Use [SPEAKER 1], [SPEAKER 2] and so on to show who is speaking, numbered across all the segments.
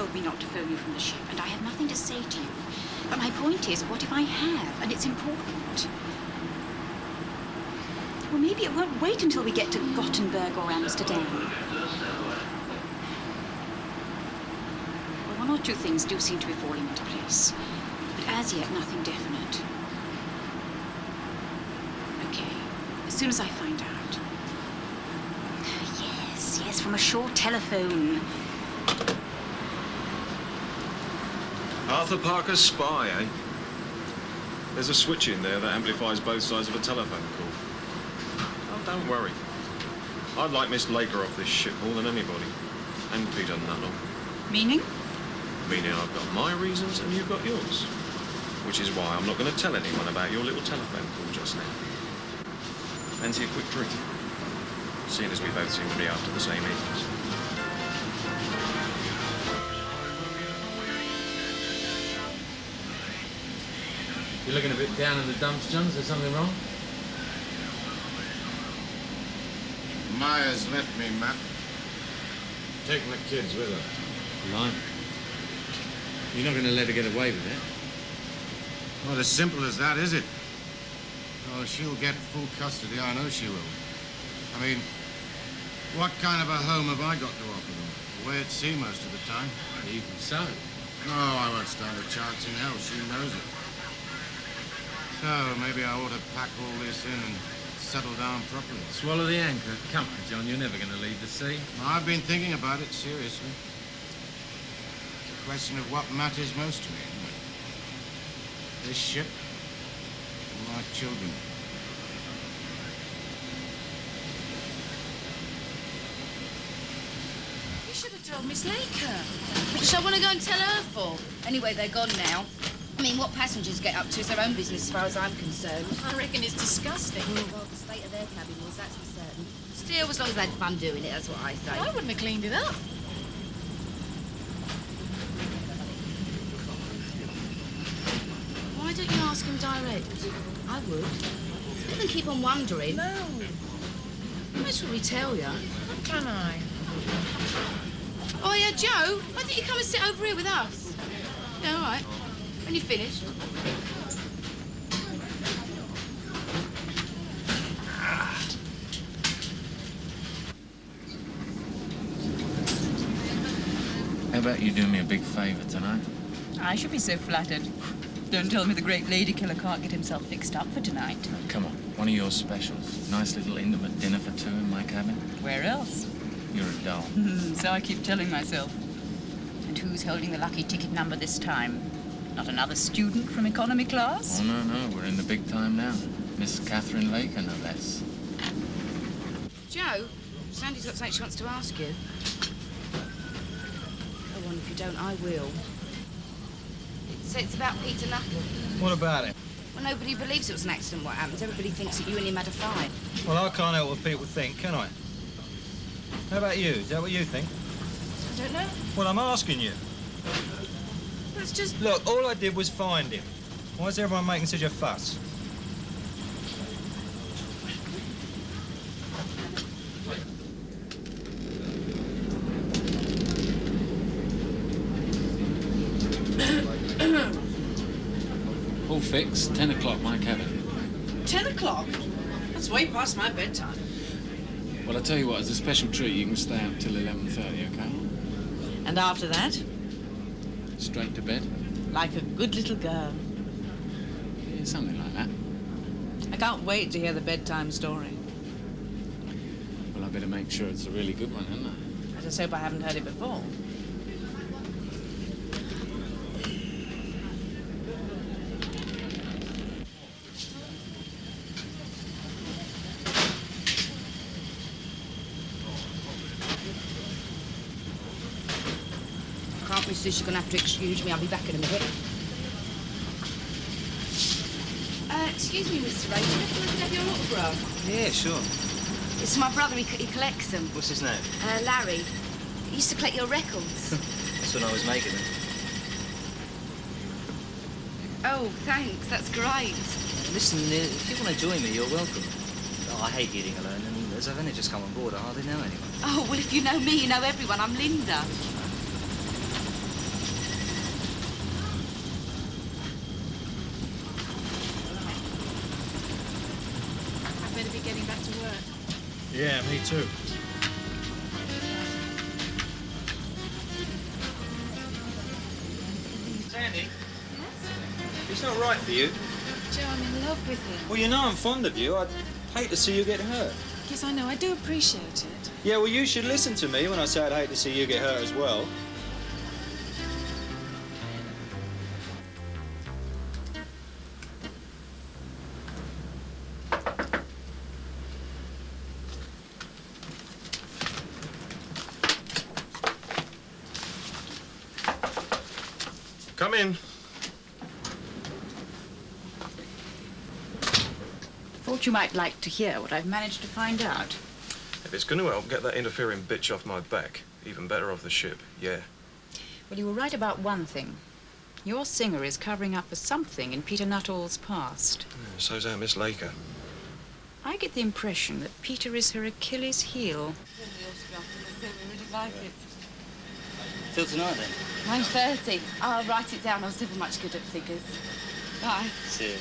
[SPEAKER 1] told me not to phone you from the ship, and I have nothing to say to you. But my point is, what if I have, and it's important? Well, maybe it won't wait until we get to Gothenburg or Amsterdam. Well, one or two things do seem to be falling into place, but as yet, nothing definite. Okay, as soon as I find out. Yes, from a short telephone.
[SPEAKER 2] Arthur Parker's spy, eh? There's a switch in there that amplifies both sides of a telephone call. Oh, don't worry. I'd like Miss Laker off this ship more than anybody. And Peter Nuttall.
[SPEAKER 1] Meaning?
[SPEAKER 2] Meaning I've got my reasons and you've got yours. Which is why I'm not going to tell anyone about your little telephone call just now. Fancy a quick drink? Seeing as we both seem to be after the same evenings.
[SPEAKER 3] You're looking a bit down in the dumps, John. Is there something wrong?
[SPEAKER 4] Maya's left me, Matt.
[SPEAKER 3] Taking the kids with her. Line. You're not going to let her get away with it?
[SPEAKER 4] Not as simple as that, is it? Oh, she'll get full custody, I know she will. I mean, what kind of a home have I got to offer them? Away at sea most of the time.
[SPEAKER 3] Even so.
[SPEAKER 4] No, I won't stand a chance in hell. She knows it. So, maybe I ought to pack all this in and settle down properly.
[SPEAKER 3] Swallow the anchor. Come on, John. You're never going to leave the sea.
[SPEAKER 4] I've been thinking about it seriously. It's a question of what matters most to me, isn't it? This ship and my children.
[SPEAKER 5] You should have told Miss Laker. What does I want to go and tell her for? Anyway, they're gone now. I mean, what passengers get up to is their own business as far as I'm concerned.
[SPEAKER 6] I reckon it's disgusting.
[SPEAKER 5] Well, the state of their cabin was, that's for certain. Still, as long as they had fun doing it, that's what I say.
[SPEAKER 6] I wouldn't have cleaned it up.
[SPEAKER 5] Why don't you ask him direct? I would. Rather than keep on wondering.
[SPEAKER 6] No.
[SPEAKER 5] Most probably tell you.
[SPEAKER 6] What can I?
[SPEAKER 5] Oh, yeah, Joe, why don't you come and sit over here with us? Yeah, all right. When you're finished.
[SPEAKER 3] How about you do me a big favour tonight?
[SPEAKER 1] I should be so flattered. Don't tell me the great lady killer can't get himself fixed up for tonight.
[SPEAKER 3] Come on, one of your specials. Nice little intimate dinner for two in my cabin.
[SPEAKER 1] Where else?
[SPEAKER 3] You're a doll.
[SPEAKER 1] So I keep telling myself. And who's holding the lucky ticket number this time? Not another student from economy class?
[SPEAKER 3] Oh, no, we're in the big time now. Miss Catherine Laker, no less.
[SPEAKER 5] Joe, Sandy's got something she wants to ask you. Oh, and if you don't, I will. It's about Peter Nuttall.
[SPEAKER 7] What about it?
[SPEAKER 5] Well, nobody believes it was an accident, what happened. Everybody thinks that you and him had a fight.
[SPEAKER 7] Well, I can't help what people think, can I? How about you? Is that what you think?
[SPEAKER 6] I don't know.
[SPEAKER 7] Well, I'm asking you.
[SPEAKER 6] Well, it's just...
[SPEAKER 7] Look, all I did was find him. Why is everyone making such a fuss?
[SPEAKER 3] All fixed. 10 o'clock, my cabin.
[SPEAKER 6] 10 o'clock? That's way past my bedtime.
[SPEAKER 3] Well, I tell you what, as a special treat, you can stay out till 11:30, okay?
[SPEAKER 6] And after that?
[SPEAKER 3] Straight to bed?
[SPEAKER 6] Like a good little girl.
[SPEAKER 3] Yeah, something like that.
[SPEAKER 6] I can't wait to hear the bedtime story.
[SPEAKER 3] Well, I better make sure it's a really good one, hadn't I?
[SPEAKER 6] I just hope I haven't heard it before.
[SPEAKER 5] Can't resist, you're going to have to excuse me. I'll be back in a minute. Excuse me, Mr. Ray, do you reckon I could have your autograph?
[SPEAKER 7] Yeah, sure.
[SPEAKER 5] It's my brother, he collects them.
[SPEAKER 7] What's his name?
[SPEAKER 5] Larry. He used to collect your records.
[SPEAKER 7] That's when I was making them.
[SPEAKER 5] Oh, thanks, that's great.
[SPEAKER 8] Listen, if you want to join me, you're welcome. Oh, I hate eating alone, and as I've only just come on board, I hardly know anyone.
[SPEAKER 5] Oh, well, if you know me, you know everyone. I'm Linda. work.
[SPEAKER 3] Yeah, me too.
[SPEAKER 7] Sandy? It's not right for you.
[SPEAKER 5] Joe, I'm in love with him.
[SPEAKER 7] Well, you know I'm fond of you. I'd hate to see you get hurt.
[SPEAKER 5] Yes, I know. I do appreciate it.
[SPEAKER 7] Yeah, well, you should listen to me when I say I'd hate to see you get hurt as well.
[SPEAKER 2] Come in.
[SPEAKER 1] Thought you might like to hear what I've managed to find out.
[SPEAKER 2] If it's going to help get that interfering bitch off my back, even better off the ship, yeah.
[SPEAKER 1] Well, you were right about one thing. Your singer is covering up for something in Peter Nuttall's past.
[SPEAKER 2] Yeah, so's our Miss Laker.
[SPEAKER 1] I get the impression that Peter is her Achilles heel.
[SPEAKER 8] Till tonight, then.
[SPEAKER 5] 9:30. I'll write it down. I was never much good at figures. Bye.
[SPEAKER 8] See you.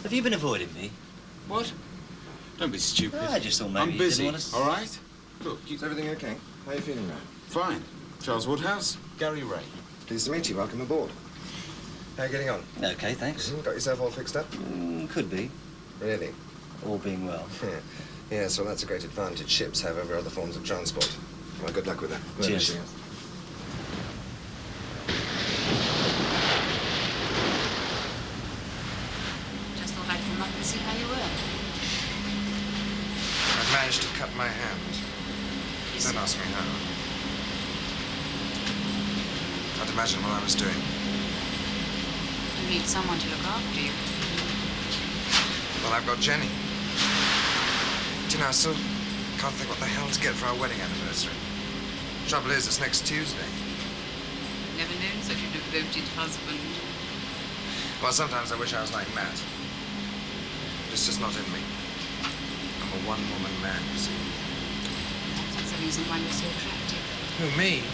[SPEAKER 8] Have you been avoiding me?
[SPEAKER 9] What? Don't be stupid.
[SPEAKER 8] I just thought maybe
[SPEAKER 9] I'm
[SPEAKER 8] you
[SPEAKER 9] busy,
[SPEAKER 8] didn't want to...
[SPEAKER 9] all right?
[SPEAKER 2] Look, is everything okay? How are you feeling now?
[SPEAKER 9] Fine. Charles Woodhouse, Gary Ray.
[SPEAKER 2] Pleased to meet you. Welcome aboard. How are you getting on?
[SPEAKER 8] Okay, thanks.
[SPEAKER 2] Got yourself all fixed up?
[SPEAKER 8] Could be,
[SPEAKER 2] Really?
[SPEAKER 8] all being well.
[SPEAKER 2] Yeah. Yes, well, that's a great advantage ships have over other forms of transport. Well, good luck with that.
[SPEAKER 8] Cheers.
[SPEAKER 2] She is.
[SPEAKER 1] Just thought I'd come up and see how you were.
[SPEAKER 4] I managed to cut my hand. Don't ask me how. Can't imagine what I was doing.
[SPEAKER 1] You need someone to look after you.
[SPEAKER 4] Well, I've got Jenny. Do you know, I still can't think what the hell to get for our wedding anniversary. Trouble is, it's next Tuesday.
[SPEAKER 1] Never known such a devoted husband.
[SPEAKER 4] Well, sometimes I wish I was like Matt. But it's just not in me. I'm a one-woman man, you see.
[SPEAKER 1] That's the reason why you're so attractive.
[SPEAKER 4] Who, me?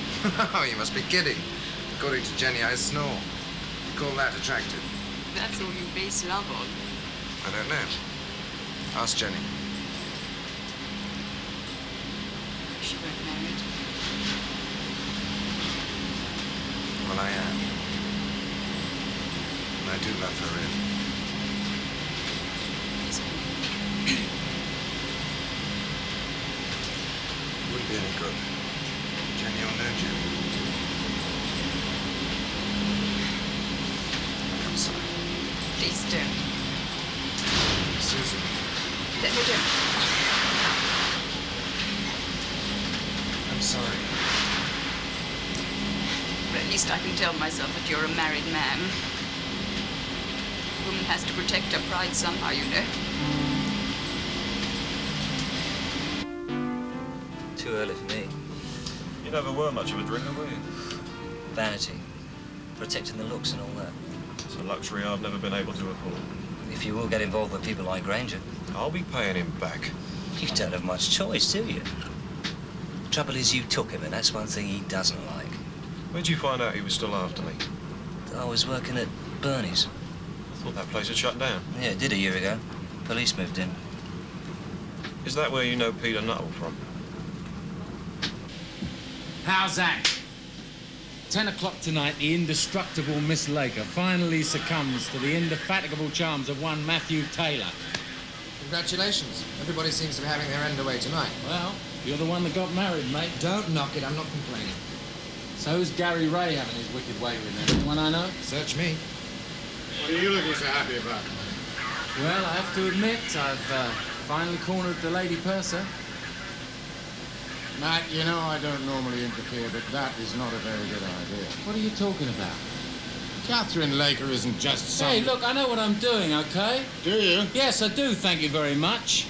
[SPEAKER 4] Oh, you must be kidding. According to Jenny, I snore. You call that attractive?
[SPEAKER 1] That's all you base love on.
[SPEAKER 4] I don't know. Ask Jenny.
[SPEAKER 1] She weren't married.
[SPEAKER 4] Well, I am. And I do love her in.
[SPEAKER 1] Yes,
[SPEAKER 4] Wouldn't be any good. Jenny or no Jenny. I'm sorry.
[SPEAKER 1] please don't.
[SPEAKER 4] Susan.
[SPEAKER 1] No, don't.
[SPEAKER 4] I'm sorry.
[SPEAKER 1] But at least I can tell myself that you're a married man. A woman has to protect her pride somehow, you know.
[SPEAKER 8] Too early for me.
[SPEAKER 2] You never were much of a drinker, were you?
[SPEAKER 8] Vanity. Protecting the looks and all that.
[SPEAKER 2] It's a luxury I've never been able to afford.
[SPEAKER 8] If you will get involved with people like Granger,
[SPEAKER 2] I'll be paying him back.
[SPEAKER 8] you don't have much choice, do you? Trouble is you took him, and that's one thing he doesn't like.
[SPEAKER 2] Where'd you find out he was still after me?
[SPEAKER 8] I was working at Bernie's.
[SPEAKER 2] I thought that place had shut down.
[SPEAKER 8] Yeah, it did a year ago. Police moved in.
[SPEAKER 2] Is that where you know Peter Nuttall from?
[SPEAKER 10] How's that? 10 o'clock tonight, the indestructible Miss Laker finally succumbs to the indefatigable charms of one Matthew Taylor.
[SPEAKER 11] Congratulations. Everybody seems to be having their end away tonight.
[SPEAKER 10] Well, you're the one that got married, mate.
[SPEAKER 11] Don't knock it. I'm not complaining.
[SPEAKER 10] So's Gary Ray having his wicked way with them. Anyone I know?
[SPEAKER 11] Search me.
[SPEAKER 4] What are you looking so happy about?
[SPEAKER 10] Well, I have to admit, I've finally cornered the lady purser.
[SPEAKER 4] Matt, you know I don't normally interfere, but that is not a very good idea.
[SPEAKER 10] What are you talking about?
[SPEAKER 4] Catherine Laker isn't just some...
[SPEAKER 10] Hey, look, I know what I'm doing, okay?
[SPEAKER 4] Do you?
[SPEAKER 10] Yes, I do, thank you very much.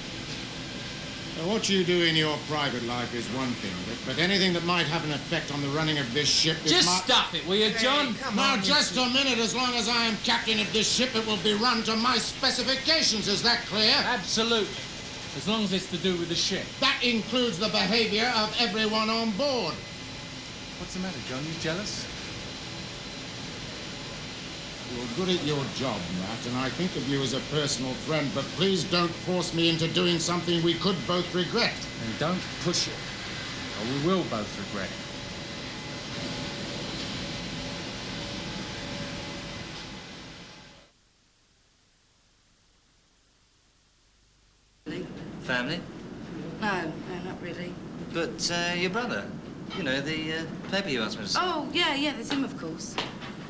[SPEAKER 4] Now, what you do in your private life is one thing, but anything that might have an effect on the running of this ship is
[SPEAKER 10] Just stuff it, will you, John?
[SPEAKER 4] Now, just a minute. As long as I am captain of this ship, it will be run to my specifications. Is that clear?
[SPEAKER 10] Absolutely. as long as it's to do with the ship.
[SPEAKER 4] That includes the behavior of everyone on board.
[SPEAKER 10] What's the matter, John? You jealous?
[SPEAKER 4] You're good at your job, Matt, and I think of you as a personal friend, but please don't force me into doing something we could both regret.
[SPEAKER 10] And don't push it, or we will both regret it.
[SPEAKER 8] Family?
[SPEAKER 5] No, not really.
[SPEAKER 8] But your brother, you know, the paper you asked me to sign.
[SPEAKER 5] Oh, yeah, there's him, of course.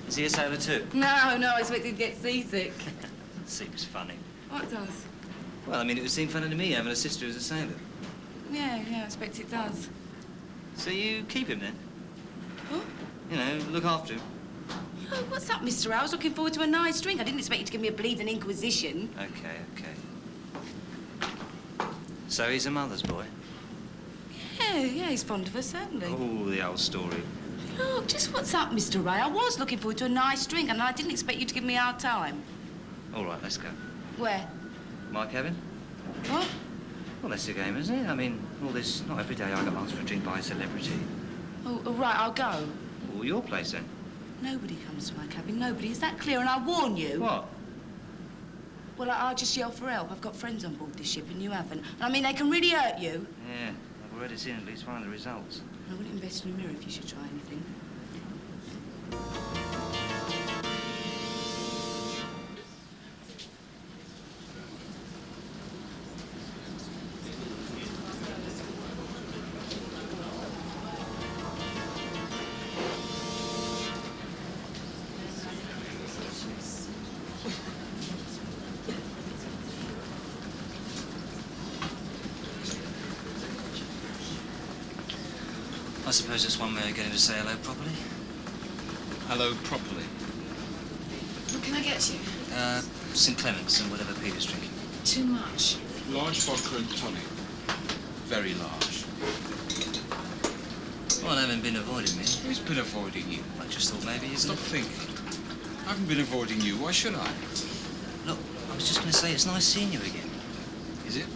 [SPEAKER 8] Is he a sailor too?
[SPEAKER 5] No, I expected to get seasick.
[SPEAKER 8] Seems funny.
[SPEAKER 5] What does?
[SPEAKER 8] Well, I mean, it would seem funny to me having a sister who's a sailor.
[SPEAKER 5] Yeah, I expect it does.
[SPEAKER 8] So you keep him then?
[SPEAKER 5] What?
[SPEAKER 8] You know, look after him.
[SPEAKER 5] Oh, what's up, Mr. I was looking forward to a nice drink. I didn't expect you to give me a bleeding inquisition.
[SPEAKER 8] Okay. So he's a mother's boy?
[SPEAKER 5] Yeah, he's fond of her, certainly.
[SPEAKER 8] Oh, the old story.
[SPEAKER 5] Look, just what's up, Mr. Ray? I was looking forward to a nice drink, and I didn't expect you to give me a hard time.
[SPEAKER 8] All right, let's go.
[SPEAKER 5] Where?
[SPEAKER 8] My cabin?
[SPEAKER 5] What?
[SPEAKER 8] Well, that's the game, isn't it? I mean, all this, not every day I get asked for a drink by a celebrity.
[SPEAKER 5] Oh, right, I'll go.
[SPEAKER 8] Well, your place then?
[SPEAKER 5] Nobody comes to my cabin, nobody. Is that clear? And I warn you.
[SPEAKER 8] What?
[SPEAKER 5] Well, I'll just yell for help. I've got friends on board this ship, and you haven't. And I mean, they can really hurt you.
[SPEAKER 8] Yeah, I've already seen at least one of the results.
[SPEAKER 5] I wouldn't invest in a mirror if you should try anything.
[SPEAKER 8] I suppose it's one way of getting to say hello properly.
[SPEAKER 9] Hello properly.
[SPEAKER 6] What can I get you?
[SPEAKER 8] St. Clements and whatever Peter's drinking.
[SPEAKER 6] Too much.
[SPEAKER 9] Large vodka and tonic. Very large.
[SPEAKER 8] Well, I haven't been avoiding me.
[SPEAKER 9] Who's been avoiding you?
[SPEAKER 8] I just thought maybe you
[SPEAKER 9] Stop thinking. I haven't been avoiding you. Why should I?
[SPEAKER 8] Look, I was just going to say, it's nice seeing you again.
[SPEAKER 9] Is it?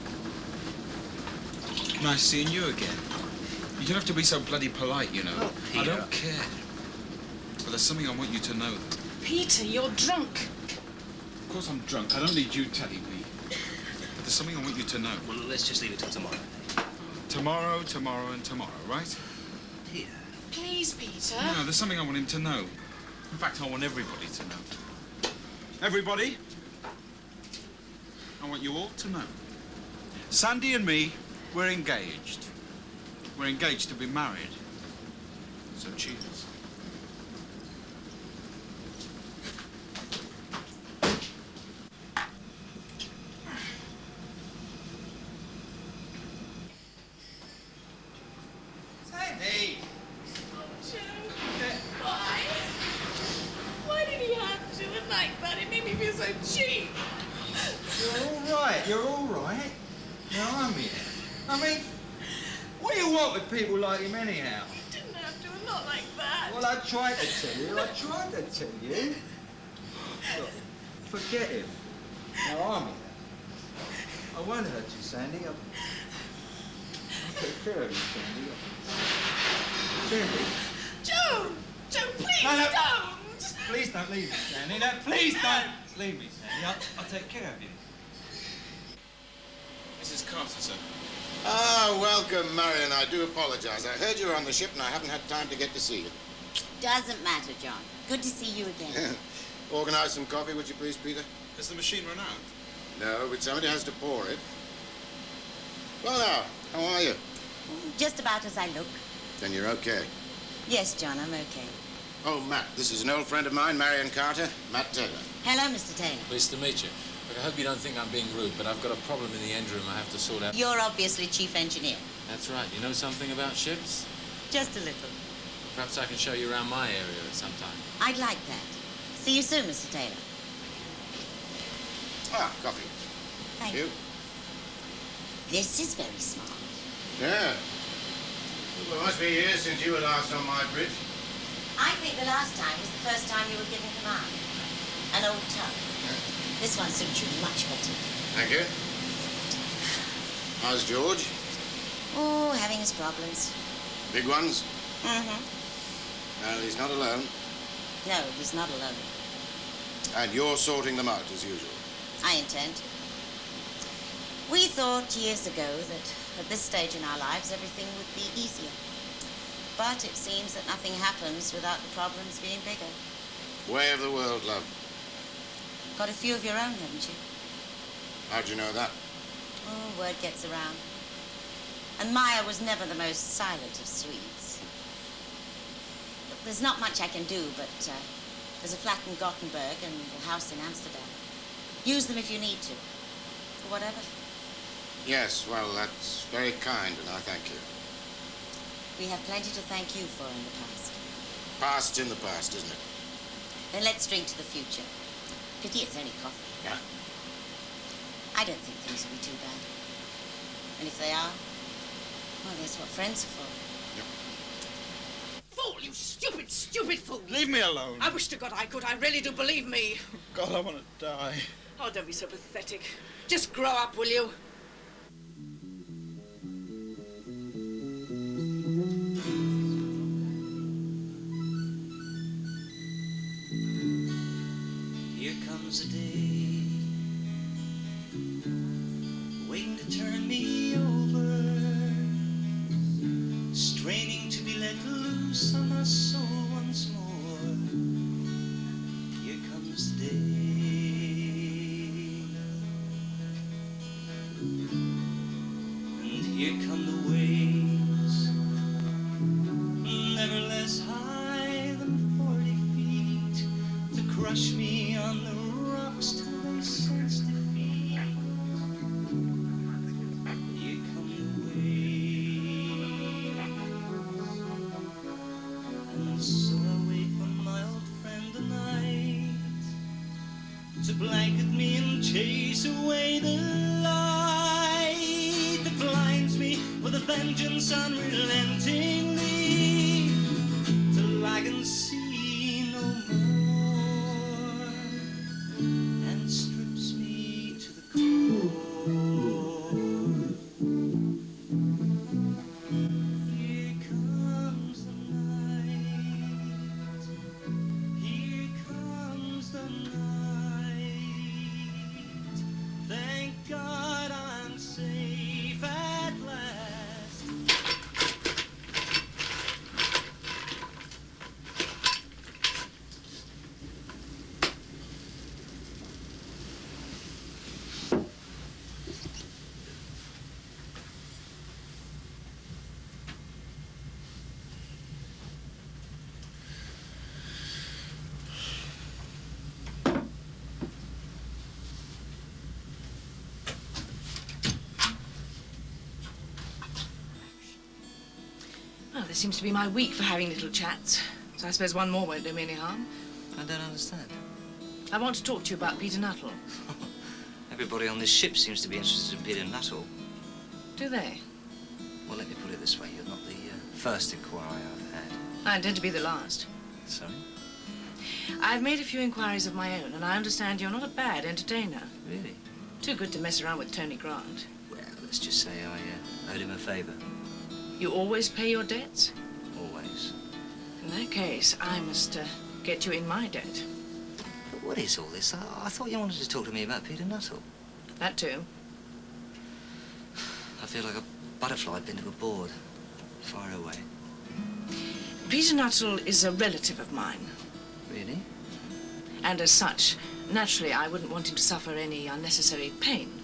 [SPEAKER 9] Nice seeing you again. You don't have to be so bloody polite, you know.
[SPEAKER 8] Oh,
[SPEAKER 9] I
[SPEAKER 8] Peter.
[SPEAKER 9] don't care. But there's something I want you to know.
[SPEAKER 6] Peter, you're drunk.
[SPEAKER 9] Of course I'm drunk. I don't need you telling me. But there's something I want you to know.
[SPEAKER 8] Well, let's just leave it till tomorrow.
[SPEAKER 9] Tomorrow, tomorrow, and tomorrow, right?
[SPEAKER 8] Peter.
[SPEAKER 6] Please, Peter.
[SPEAKER 9] No, there's something I want him to know. In fact, I want everybody to know. Everybody, I want you all to know. Sandy and me, we're engaged. We're engaged to be married. So cheers.
[SPEAKER 3] Sandy!
[SPEAKER 6] Why did he have to do it like that? It made me feel so cheap.
[SPEAKER 3] You're all right. Now I'm here. I mean, what do you want with people like him anyhow?
[SPEAKER 6] He didn't have to, not like that.
[SPEAKER 3] Well, I tried to tell you. Look, forget him. Now I'm here. I won't hurt you, Sandy. I'll take care of you, Sandy. Sandy.
[SPEAKER 6] Joe, please
[SPEAKER 3] No.
[SPEAKER 6] don't.
[SPEAKER 3] Please don't leave me, Sandy. No, please don't leave me, Sandy. I'll take care of you.
[SPEAKER 9] Mrs. Carter, sir.
[SPEAKER 4] Ah, welcome, Marion. I do apologize. I heard you were on the ship and I haven't had time to get to see you.
[SPEAKER 12] Doesn't matter, John. Good to see you again.
[SPEAKER 4] Organize some coffee, would you please, Peter?
[SPEAKER 9] Has the machine run out?
[SPEAKER 4] No, but somebody has to pour it. Well, now, how are you?
[SPEAKER 12] Just about as I look.
[SPEAKER 4] Then you're okay.
[SPEAKER 12] Yes, John, I'm okay.
[SPEAKER 4] Oh, Matt, this is an old friend of mine, Marion Carter, Matt Taylor.
[SPEAKER 12] Hello, Mr. Taylor.
[SPEAKER 10] Pleased to meet you. Look, I hope you don't think I'm being rude, but I've got a problem in the end room I have to sort out.
[SPEAKER 12] You're obviously chief engineer.
[SPEAKER 10] That's right. You know something about ships?
[SPEAKER 12] Just a little.
[SPEAKER 10] Perhaps I can show you around my area at some time.
[SPEAKER 12] I'd like that. See you soon, Mr. Taylor.
[SPEAKER 4] Ah, coffee.
[SPEAKER 12] Thank you. This is very smart.
[SPEAKER 4] Yeah. Well, it must be years since you were last on my bridge.
[SPEAKER 12] I think the last time was the first time you were given command. An old tug. This one suits you much better.
[SPEAKER 4] Thank you. How's George?
[SPEAKER 12] Oh, having his problems.
[SPEAKER 4] Big ones?
[SPEAKER 12] Mm-hmm.
[SPEAKER 4] Well, he's not alone.
[SPEAKER 12] No, he's not alone.
[SPEAKER 4] And you're sorting them out as usual.
[SPEAKER 12] I intend. We thought years ago that at this stage in our lives everything would be easier. But it seems that nothing happens without the problems being bigger.
[SPEAKER 4] Way of the world, love.
[SPEAKER 12] Got a few of your own, haven't you?
[SPEAKER 4] How'd you know that?
[SPEAKER 12] Oh, word gets around. And Maya was never the most silent of Swedes. Look, there's not much I can do, but there's a flat in Gothenburg and a house in Amsterdam. Use them if you need to, for whatever.
[SPEAKER 4] Yes, well, that's very kind, and I thank you.
[SPEAKER 12] We have plenty to thank you for in the past.
[SPEAKER 4] Past's in the past, isn't it?
[SPEAKER 12] Then let's drink to the future. Pity it's only coffee.
[SPEAKER 4] Yeah.
[SPEAKER 12] I don't think things will be too bad. And if they are, well, that's what friends are for.
[SPEAKER 6] Fool, you stupid, stupid fool.
[SPEAKER 9] Leave me alone.
[SPEAKER 6] I wish to God I could. I really do, believe me.
[SPEAKER 9] God, I want to die.
[SPEAKER 6] Oh, don't be so pathetic. Just grow up, will you?
[SPEAKER 8] Here comes a day, waiting to turn me over, straining to be let loose on my soul once more. Here comes the day, and here come the waves, never less high than 40 feet, to crush me on the rocks till they sense defeat. Here come the waves, and so I wait for my old friend tonight to blanket me and chase away the light that blinds me with a vengeance unrelentingly, till I can see no more, and strips me to the core. Here comes the night, here comes the night. Thank God I'm safe at last.
[SPEAKER 6] Well, this seems to be my week for having little chats. So I suppose one more won't do me any harm.
[SPEAKER 8] I don't understand.
[SPEAKER 6] I want to talk to you about Peter Nuttall.
[SPEAKER 8] Everybody on this ship seems to be interested in Peter Nuttall.
[SPEAKER 6] Do they?
[SPEAKER 8] Well, let me put it this way. You're not the first inquiry I've had.
[SPEAKER 6] I intend to be the last.
[SPEAKER 8] Sorry?
[SPEAKER 6] I've made a few inquiries of my own, and I understand you're not a bad entertainer.
[SPEAKER 8] Really?
[SPEAKER 6] Too good to mess around with Tony Grant.
[SPEAKER 8] Well, let's just say I owed him a favour.
[SPEAKER 6] You always pay your debts?
[SPEAKER 8] Always.
[SPEAKER 6] In that case, I must get you in my debt.
[SPEAKER 8] But what is all this? I thought you wanted to talk to me about Peter Nuttall.
[SPEAKER 6] That too.
[SPEAKER 8] I feel like a butterfly pinned to a board. Far away.
[SPEAKER 6] Peter Nuttall is a relative of mine.
[SPEAKER 8] Really?
[SPEAKER 6] And as such, naturally, I wouldn't want him to suffer any unnecessary pain.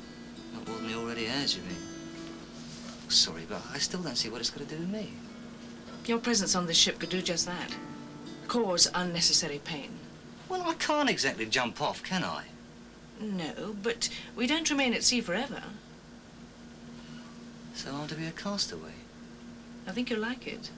[SPEAKER 8] Not more than he already has, you mean? Sorry, but I still don't see what it's got to do with me.
[SPEAKER 6] Your presence on this ship could do just that. Cause unnecessary pain.
[SPEAKER 8] Well, I can't exactly jump off, can I?
[SPEAKER 6] No, but we don't remain at sea forever.
[SPEAKER 8] So I'm to be a castaway?
[SPEAKER 6] I think you'll like it.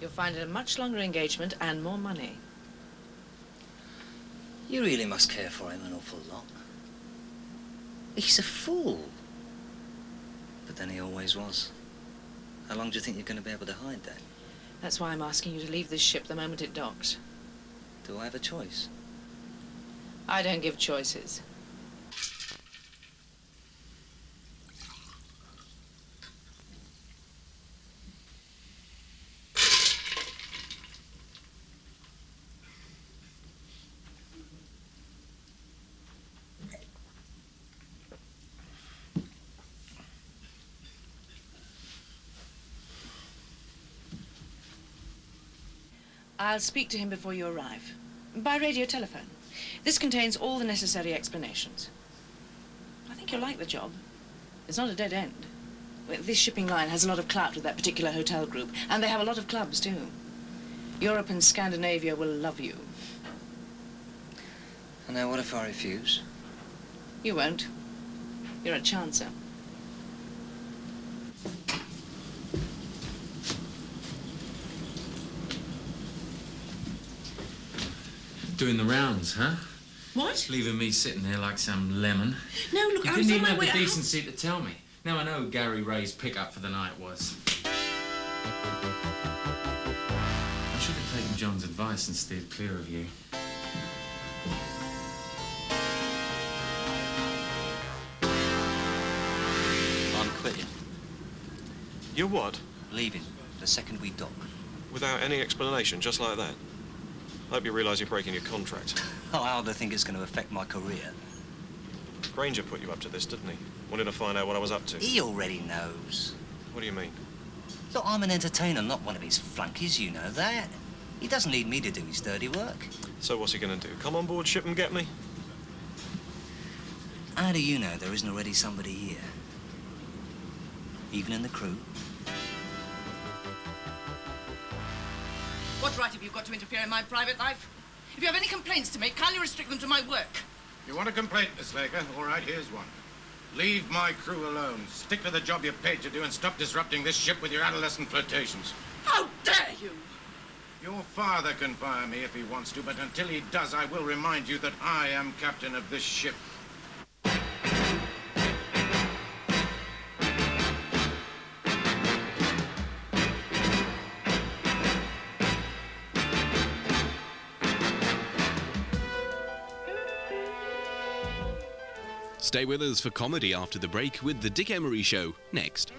[SPEAKER 6] You'll find it a much longer engagement and more money.
[SPEAKER 13] You really must care for him an awful lot. He's a fool. But then he always was. How long do you think you're going to be able to hide that?
[SPEAKER 6] That's why I'm asking you to leave this ship the moment it docks.
[SPEAKER 13] Do I have a choice?
[SPEAKER 6] I don't give choices. I'll speak to him before you arrive. By radio telephone. This contains all the necessary explanations. I think you'll like the job. It's not a dead end. This shipping line has a lot of clout with that particular hotel group, and they have a lot of clubs, too. Europe and Scandinavia will love you.
[SPEAKER 13] And now what if I refuse?
[SPEAKER 6] You won't. You're a chancer.
[SPEAKER 10] Doing the rounds, huh?
[SPEAKER 6] What?
[SPEAKER 10] Leaving me sitting there like some lemon.
[SPEAKER 6] No, look,
[SPEAKER 10] You
[SPEAKER 6] I
[SPEAKER 10] didn't
[SPEAKER 6] was on
[SPEAKER 10] even
[SPEAKER 6] my
[SPEAKER 10] have
[SPEAKER 6] way
[SPEAKER 10] the
[SPEAKER 6] out.
[SPEAKER 10] decency to tell me. Now I know who Gary Ray's pickup for the night was. I should have taken John's advice and steered clear of you.
[SPEAKER 13] I'm quitting.
[SPEAKER 2] You're what?
[SPEAKER 13] Leaving the second we dock.
[SPEAKER 2] Without any explanation, just like that? I hope you realise you're breaking your contract.
[SPEAKER 13] Oh, how do I think it's going to affect my career?
[SPEAKER 2] Granger put you up to this, didn't he? Wanted to find out what I was up to.
[SPEAKER 13] He already knows.
[SPEAKER 2] What do you mean?
[SPEAKER 13] Look, I'm an entertainer, not one of his flunkies, you know that. He doesn't need me to do his dirty work.
[SPEAKER 2] So what's he going to do? Come on board ship and get me?
[SPEAKER 13] How do you know there isn't already somebody here? Even in the crew?
[SPEAKER 6] What right have you got to interfere in my private life? If you have any complaints to make, kindly restrict them to my work.
[SPEAKER 4] You want a complaint, Miss Laker? All right, here's one. Leave my crew alone. Stick to the job you're paid to do and stop disrupting this ship with your adolescent flirtations.
[SPEAKER 6] How dare you!
[SPEAKER 4] Your father can fire me if he wants to, but until he does, I will remind you that I am captain of this ship.
[SPEAKER 14] Stay with us for comedy after the break with The Dick Emery Show next.